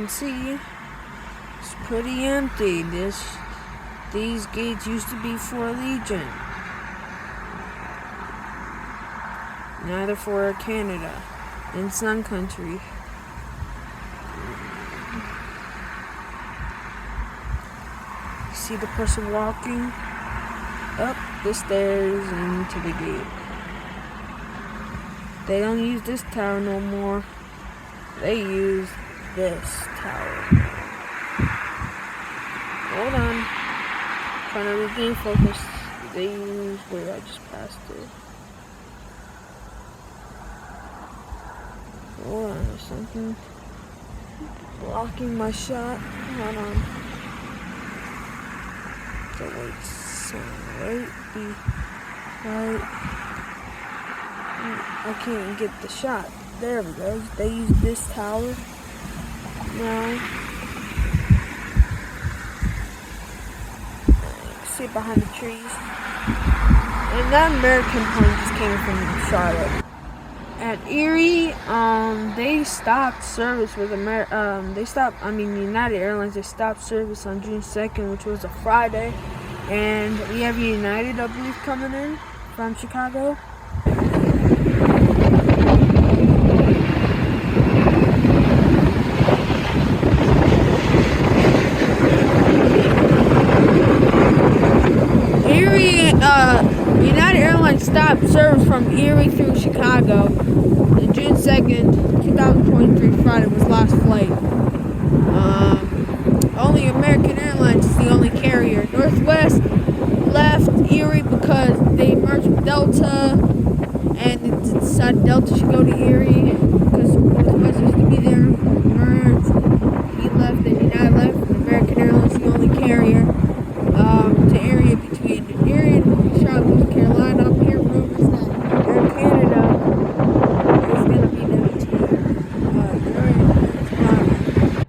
can see, it's pretty empty. These gates used to be for Allegiant. Now they're for Canada and Sun Country. See the person walking up the stairs into the gate. They don't use this tower no more. They use this tower. Hold on. Trying to regain focus. They use where I just passed it. Hold on, there's something blocking my shot. Hold on. So wait, so right. I can't get the shot. There we go. They use this tower now. See it behind the trees. And that American plane just came from Charlotte. At Erie, they stopped service with United Airlines. They stopped service on June 2nd, which was a Friday. And we have United, I believe, coming in from Chicago. United Airlines stopped service from Erie through Chicago. On June 2nd, 2023, Friday was last flight. Only American Airlines is the only carrier. Northwest left Erie because they merged with Delta, and they decided Delta should go to Erie because Northwest used to be there. Merged. He left, and United left. And American Airlines is the only carrier to area between Erie and Charlotte, North Carolina. I'm hearing rumors that Air Canada is going to be down to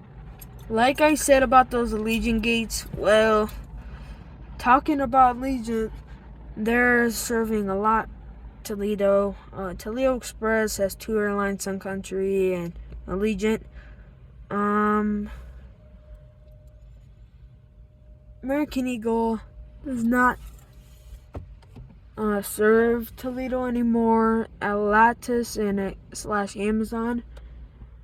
like I said about those Allegiant gates, well, talking about Allegiant, they're serving a lot. Toledo. Toledo Express has two airlines, Sun Country and Allegiant. American Eagle does not serve Toledo anymore. Atlantis and / Amazon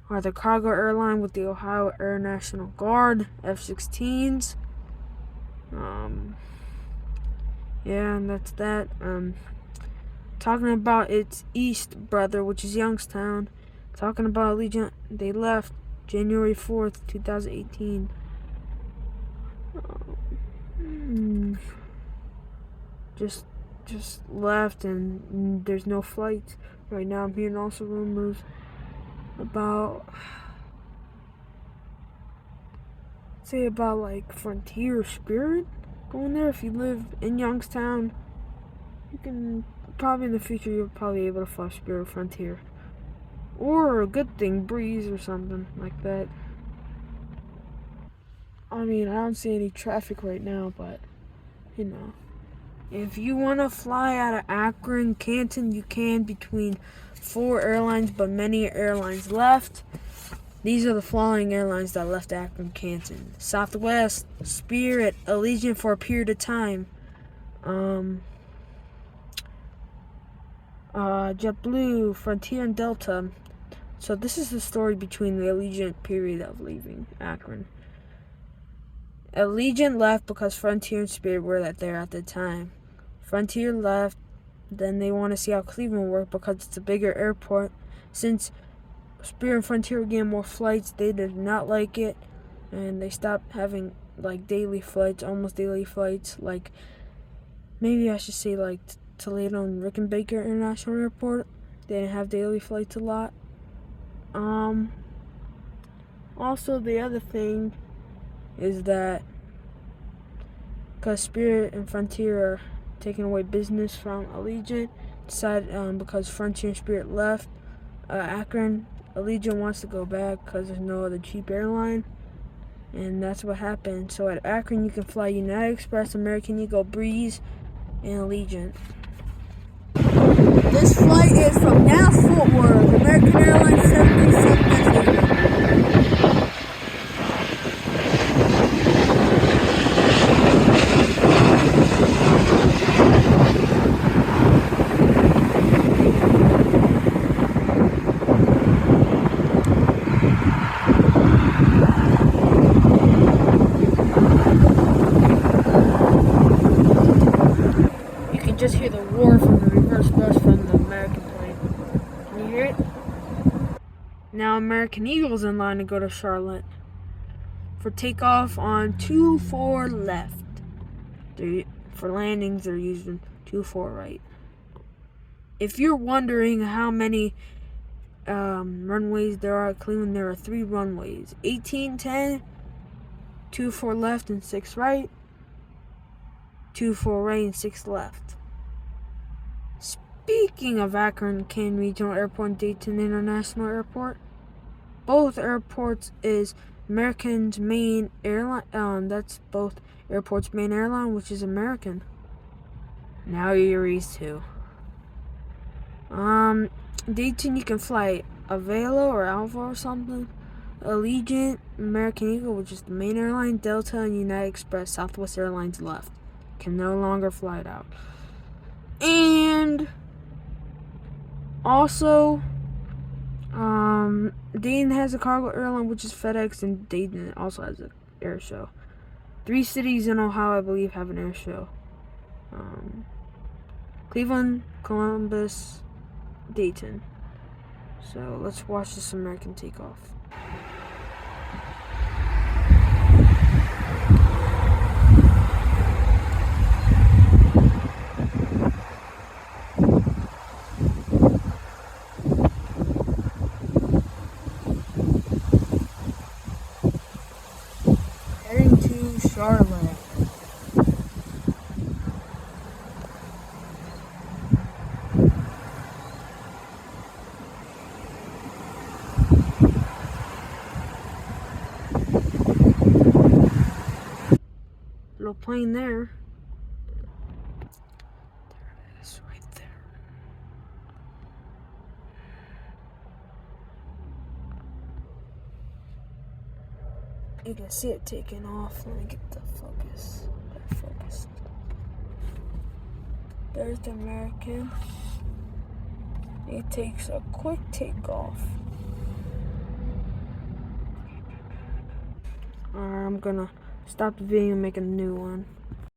are the cargo airline with the Ohio Air National Guard F-16s. Yeah, and that's that. Talking about its east brother, which is Youngstown. Talking about Allegiant, they left January 4th, 2018. Just left, and there's no flights right now. I'm hearing also rumors about like Frontier Spirit going there. If you live in Youngstown, you can probably in the future you'll probably be able to fly Spirit Frontier, or a good thing, Breeze or something like that. I mean, I don't see any traffic right now, but you know, if you want to fly out of Akron, Canton, you can, between 4 airlines, but many airlines left. These are the following airlines that left Akron, Canton: Southwest, Spirit, Allegiant for a period of time, JetBlue, Frontier, and Delta. So this is the story between the Allegiant period of leaving Akron. Allegiant left because Frontier and Spirit were there at the time. Frontier left, then they want to see how Cleveland worked because it's a bigger airport. Since Spirit and Frontier were getting more flights, they did not like it, and they stopped having like daily flights, almost daily flights. Like, maybe I should say like Toledo and Rickenbacker International Airport. They didn't have daily flights a lot. Also, the other thing is that because Spirit and Frontier are taking away business from Allegiant, decided because Frontier and Spirit left Akron, Allegiant wants to go back because there's no other cheap airline, and that's what happened. So at Akron you can fly United Express, American Eagle, Breeze, and Allegiant. This flight is from Dallas Fort Worth, American Airlines 737 passengers. can just hear the roar from the reverse thrust from the American plane. Can you hear it? Now American Eagle's in line to go to Charlotte for takeoff on 24 left. For landings, they're using 24 right. If you're wondering how many runways there are at Cleveland, there are 3 runways: 18, 10, 24 left and 6 right, 24 right and 6 left. Speaking of Akron Canton Regional Airport and Dayton International Airport, both airports is American's main airline. That's both airports' main airline, which is American. Now Erie's too. Dayton, you can fly Avelo or Alva or something. Allegiant, American Eagle, which is the main airline, Delta, and United Express. Southwest Airlines left. Can no longer fly it out. And also, Dayton has a cargo airline, which is FedEx, and Dayton also has an air show. 3 cities in Ohio, I believe, have an air show. Cleveland, Columbus, Dayton. So let's watch this American takeoff. Heading to Charlotte. Little plane there. There it is, right there. You can see it taking off. Let me get the focus. Focused. There's the American. It takes a quick takeoff. I'm gonna stop the video and make a new one.